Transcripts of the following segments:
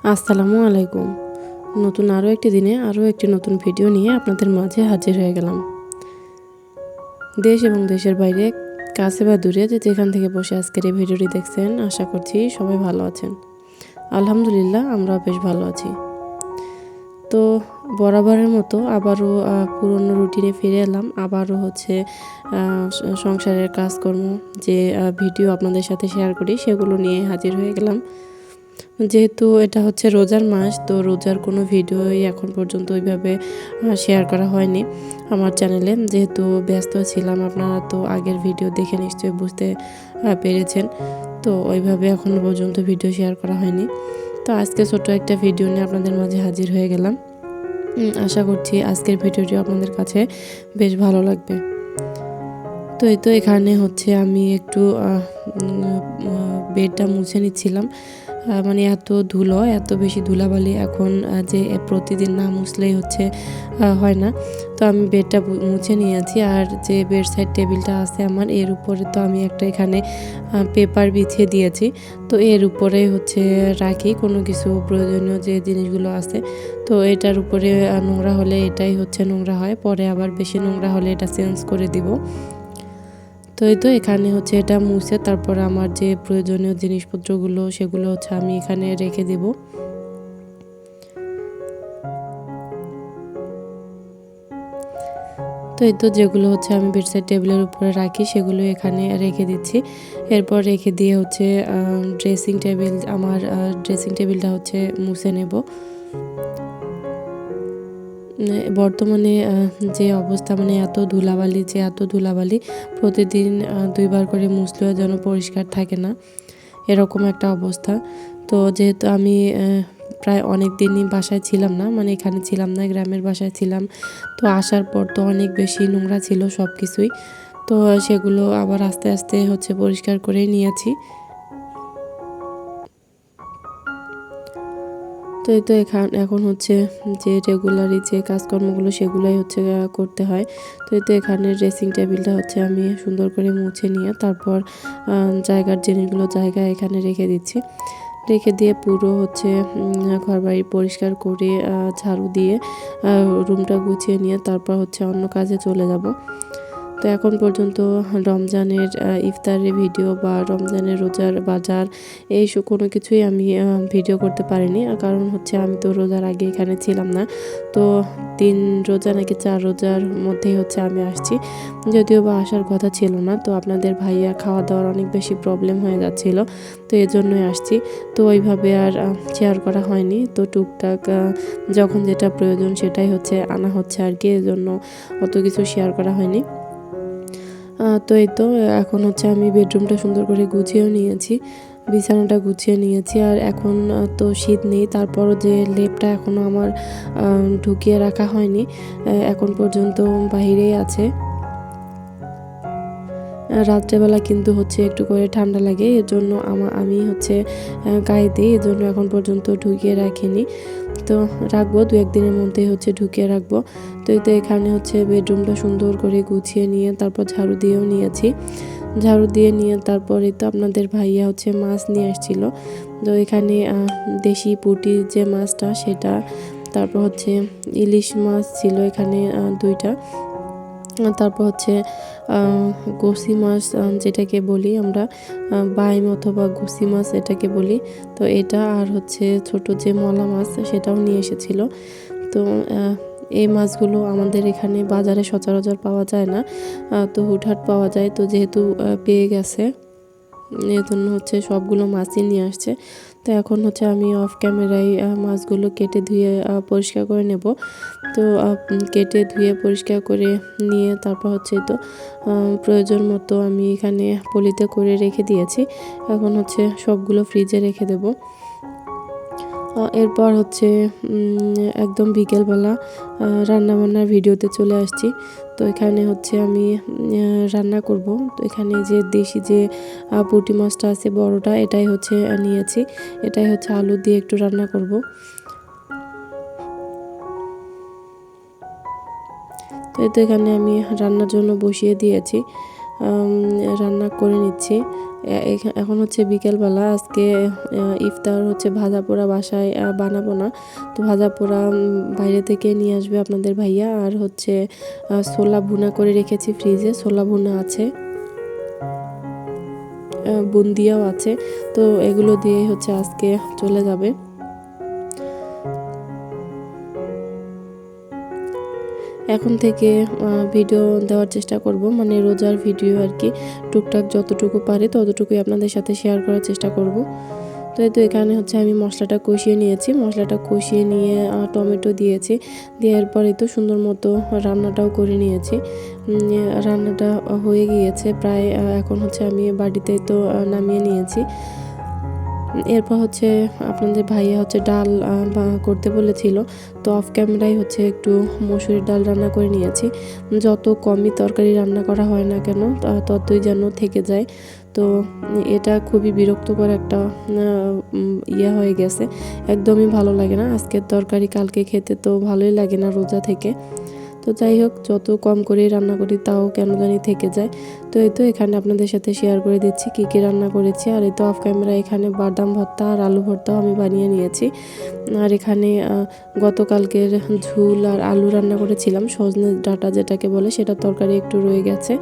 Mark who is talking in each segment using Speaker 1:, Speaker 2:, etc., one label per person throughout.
Speaker 1: আসসালামু আলাইকুম। নতুন আরও একটি দিনে আরও একটি নতুন ভিডিও নিয়ে আপনাদের মাঝে হাজির হয়ে গেলাম। দেশ এবং দেশের বাইরে, কাছে বা দূরে যে যেখান থেকে বসে আজকের এই ভিডিওটি দেখছেন, আশা করছি সবাই ভালো আছেন। আলহামদুলিল্লাহ, আমরাও বেশ ভালো আছি। তো বরাবরের মতো আবারও পুরনো রুটিনে ফিরে এলাম। আবারও সংসারের কাজকর্ম যে ভিডিও আপনাদের সাথে শেয়ার করি সেগুলো নিয়ে হাজির হয়ে গেলাম। যেহেতু এটা হচ্ছে রোজার মাস, তো রোজার কোনো ভিডিওই এখন পর্যন্ত ওইভাবে শেয়ার করা হয়নি আমার চ্যানেলে। যেহেতু ব্যস্ত ছিলাম, আপনারা তো আগের ভিডিও দেখে নিশ্চয়ই বুঝতে পেরেছেন। তো ওইভাবে এখনও পর্যন্ত ভিডিও শেয়ার করা হয়নি। তো আজকে ছোট্ট একটা ভিডিও নিয়ে আপনাদের মাঝে হাজির হয়ে গেলাম। আশা করছি আজকের ভিডিওটি আপনাদের কাছে বেশ ভালো লাগবে। তো এই তো এখানে আমি একটু বেডটা মুছে নিচ্ছিলাম। মানে এত ধুলো, এত বেশি ধুলাবালি এখন যে প্রতিদিন না মুছলেই হয় না। তো আমি বেডটা মুছে নিয়েছি। আর যে বেড সাইড টেবিলটা আছে আমার, এর উপরে তো আমি একটা এখানে পেপার বিছিয়ে দিয়েছি। তো এর উপরে রাখি কোনো কিছু প্রয়োজনীয় যে জিনিসগুলো আছে। তো এটার উপরে নোংরা হলে এটাই নোংরা হয়, পরে আবার বেশি নোংরা হলে এটা চেঞ্জ করে দিব। তো এই তো এখানে এটা মুছে তারপর আমার যে প্রয়োজনীয় জিনিসপত্রগুলো সেগুলো আমি এখানে রেখে দেব। তো এই তো যেগুলো আমি বেডসাইড টেবিলের উপরে রাখি সেগুলো এখানে রেখে দিচ্ছি। এরপর রেখে দিয়ে ড্রেসিং টেবিলটা মুছে নেব। বর্তমানে যে অবস্থা, মানে এত ধুলাবালি প্রতিদিন 2 বার করে মুছলেও যেন পরিষ্কার থাকে না, এরকম একটা অবস্থা। তো যেহেতু আমি প্রায় অনেক দিনই বাসায় ছিলাম না, মানে এখানে ছিলাম না, গ্রামের বাসায় ছিলাম। তো আসার পর তো অনেক বেশি নোংরা ছিল সব কিছুই। তো সেগুলো আবার আস্তে আস্তে পরিষ্কার করে নিয়েছি। তো এই তো এখন যে রেগুলারই যে কাজকর্মগুলো সেগুলোই করতে হয়। তো এই তো এখানে ড্রেসিং টেবিলটা আমি সুন্দর করে মুছে নিয়ে তারপর জায়গার জিনিসগুলো জায়গায় এখানে রেখে দিচ্ছি। রেখে দিয়ে পুরো ঘরবাড়ি পরিষ্কার করে ঝাড়ু দিয়ে রুমটা গুছিয়ে নিয়ে তারপর অন্য কাজে চলে যাব। তো এখন পর্যন্ত রমজানের ইফতারের ভিডিও বা রমজানের রোজার বাজার কোনো কিছুই আমি ভিডিও করতে পারিনি। কারণ আমি তো রোজার আগে এখানে ছিলাম না। তো 3 রোজা নাকি 4 রোজার মধ্যেই আমি আসছি। যদিও বা আসার কথা ছিল না, তো আপনাদের ভাইয়ার খাওয়া দাওয়ার অনেক বেশি প্রবলেম হয়ে যাচ্ছিল, তো এজন্যই আসছি। তো ওইভাবে আর শেয়ার করা হয়নি। তো টুকটাক যখন যেটা প্রয়োজন সেটাই আনা আর কি, এজন্য অত কিছু শেয়ার করা হয়নি। তো এই তো এখন আমি বেডরুমটা সুন্দর করে গুছিয়েও নিয়েছি, বিছানাটা গুছিয়ে নিয়েছি। আর এখন তো শীত নেই, তারপরও যে লেপটা এখনও আমার ঢুকিয়ে রাখা হয়নি, এখন পর্যন্ত বাহিরেই আছে। রাত্রেবেলা কিন্তু একটু করে ঠান্ডা লাগে, এর জন্য আমি গায়ে দিই, এর জন্য এখন পর্যন্ত ঢুকিয়ে রাখিনি। তো রাখবো, 2-1 দিনের মধ্যেই ঢুকিয়ে রাখবো। তো এই তো এখানে বেডরুমটা সুন্দর করে গুছিয়ে নিয়ে তারপর ঝাড়ু দিয়েও নিয়েছি। ঝাড়ু দিয়ে নিয়ে তারপরে তো আপনাদের ভাইয়া মাছ নিয়ে আসছিল। তো এখানে দেশি পুঁটি যে মাছটা সেটা, তারপর ইলিশ মাছ ছিল এখানে 2টা। তারপর গোসি মাছ যেটাকে বলি আমরা, বাইম অথবা গোসি মাছ এটাকে বলি। তো এটা আর ছোট যে মলা মাছ সেটাও নিয়ে এসেছিল। তো এই মাছগুলো আমাদের এখানে বাজারে সচরাচর পাওয়া যায় না, তো হুটহাট পাওয়া যায়। তো যেহেতু পেয়ে গেছে, এর জন্য সবগুলো মাছই নিয়ে আসছে। তো এখন আমি অফ ক্যামেরায় মাছগুলো কেটে ধুয়ে পরিষ্কার করে নেব। তো কেটে ধুয়ে পরিষ্কার করে নিয়ে তারপর তো প্রয়োজন মতো আমি এখানে পলিতে করে রেখে দিয়েছি। এখন সবগুলো ফ্রিজে রেখে দেব। এরপর একদম বিকেলবেলা রান্নাবান্নার ভিডিওতে চলে আসছি। তো এখানে আমি রান্না করব। তো এখানে যে দেশি যে পুঁটি মাছটা আছে বড়টা, এটাই নিয়েছি। এটাই আলু দিয়ে একটু রান্না করব। তো এখানে আমি রান্নার জন্য বসিয়ে দিয়েছি। রান্না করে নিচ্ছি। এখন হচ্ছে বিকেলবেলা। আজকে ইফতার হচ্ছে ভাজা পোড়া বাসায় বানাবো না, তো ভাজা পোড়া বাইরে থেকে নিয়ে আসবে আপনাদের ভাইয়া। আর হচ্ছে ছোলা ভুনা করে রেখেছি ফ্রিজে, ছোলা ভুনা আছে, বুন্দিয়াও আছে, তো এগুলো দিয়ে হচ্ছে আজকে চলে যাবে। এখন থেকে ভিডিও দেওয়ার চেষ্টা করব, মানে রোজার ভিডিও আর কি, টুকটাক যতটুকু পারি ততটুকুই আপনাদের সাথে শেয়ার করার চেষ্টা করব। তো এই তো এখানে হচ্ছে আমি মশলাটা কষিয়ে নিয়েছি, মশলাটা কষিয়ে নিয়ে টমেটো দিয়েছি, দেওয়ার পরে তো সুন্দর মতো রান্নাটাও করে নিয়েছি। রান্নাটা হয়ে গিয়েছে প্রায়, এখন হচ্ছে আমি বাড়িতে তো নামিয়ে নিয়েছি। এরপর হচ্ছে আপনাদের ভাইয়া হচ্ছে ডাল করতে বলেছিল, তো অফ ক্যামেরায় হচ্ছে একটু মসুরির ডাল রান্না করে নিয়েছি। যত কমই তরকারি রান্না করা হয় না কেন ততই যেন থেকে যায়, তো এটা খুবই বিরক্তকর একটা ইয়ে হয়ে গেছে, একদমই ভালো লাগে না। আজকের তরকারি কালকে খেতে তো ভালোই লাগে না রোজা থেকে। তো যাই হোক, যত কম করে রান্না করি তাও কেন জানি থেকে যায়। তো এই তো এখানে আপনাদের সাথে শেয়ার করে দিচ্ছি কী কী রান্না করেছি। আর এই তো অফ ক্যামেরা এখানে বাদাম ভর্তা আর আলু ভর্তাও আমি বানিয়ে নিয়েছি। আর এখানে গতকালকের ঝুল আর আলু রান্না করেছিলাম, সজনে ডাঁটা যেটাকে বলে, সেটা তরকারি একটু রয়ে গেছে।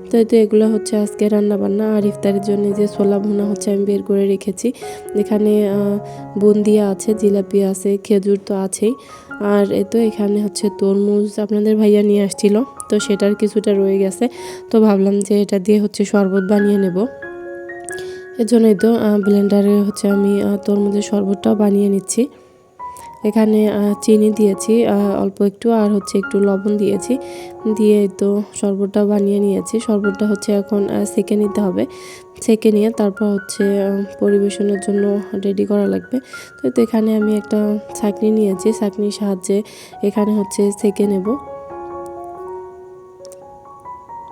Speaker 1: তো এই তো এগুলো হচ্ছে আজকে রান্না বান্না। আর ইফতারের জন্য যে ছোলা ভুনা হচ্ছে আমি বের করে রেখেছি। এখানে বুন্দিয়া আছে, জিলাপি আছে, খেজুর তো আছেই। আর এই তো এখানে হচ্ছে তরমুজ আপনাদের ভাইয়া নিয়ে আসছিল, তো সেটার কিছুটা রয়ে গেছে, তো ভাবলাম যে এটা দিয়ে হচ্ছে শরবত বানিয়ে নেব। এর জন্যই তো ব্লেন্ডারে হচ্ছে আমি তরমুজের শরবতটাও বানিয়ে নিচ্ছি। এখানে চিনি দিয়েছি অল্প একটু, আর হচ্ছে একটু লবণ দিয়েছি, দিয়ে তো শরবতটা বানিয়ে নিয়েছি। শরবতটা হচ্ছে এখন সেঁকে নিতে হবে, সেঁকে নিয়ে তারপর হচ্ছে পরিবেশনের জন্য রেডি করা লাগবে। তো এখানে আমি একটা ছাঁকনি নিয়েছি, ছাঁকনির সাহায্যে এখানে হচ্ছে সেঁকে নেব।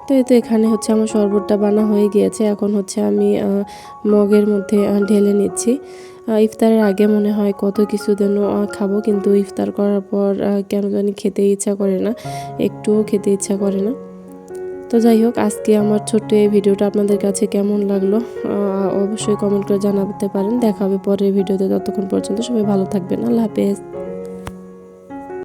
Speaker 1: তো এই তো এখানে হচ্ছে আমার শরবতটা বানা হয়ে গিয়েছে। এখন হচ্ছে আমি মগের মধ্যে ঢেলে নিচ্ছি। ইফতারের আগে মনে হয় কত কিছু যেন খাবো, কিন্তু ইফতার করার পর কেন জানি খেতে ইচ্ছা করে না, একটুও খেতে ইচ্ছা করে না। তো যাই হোক, আজকে আমার ছোট্ট এই ভিডিওটা আপনাদের কাছে কেমন লাগলো অবশ্যই কমেন্ট করে জানাতে পারেন। দেখা হবে পরের ভিডিওতে, ততক্ষণ পর্যন্ত সবাই ভালো থাকবেন। আল্লাহ হাফেজ।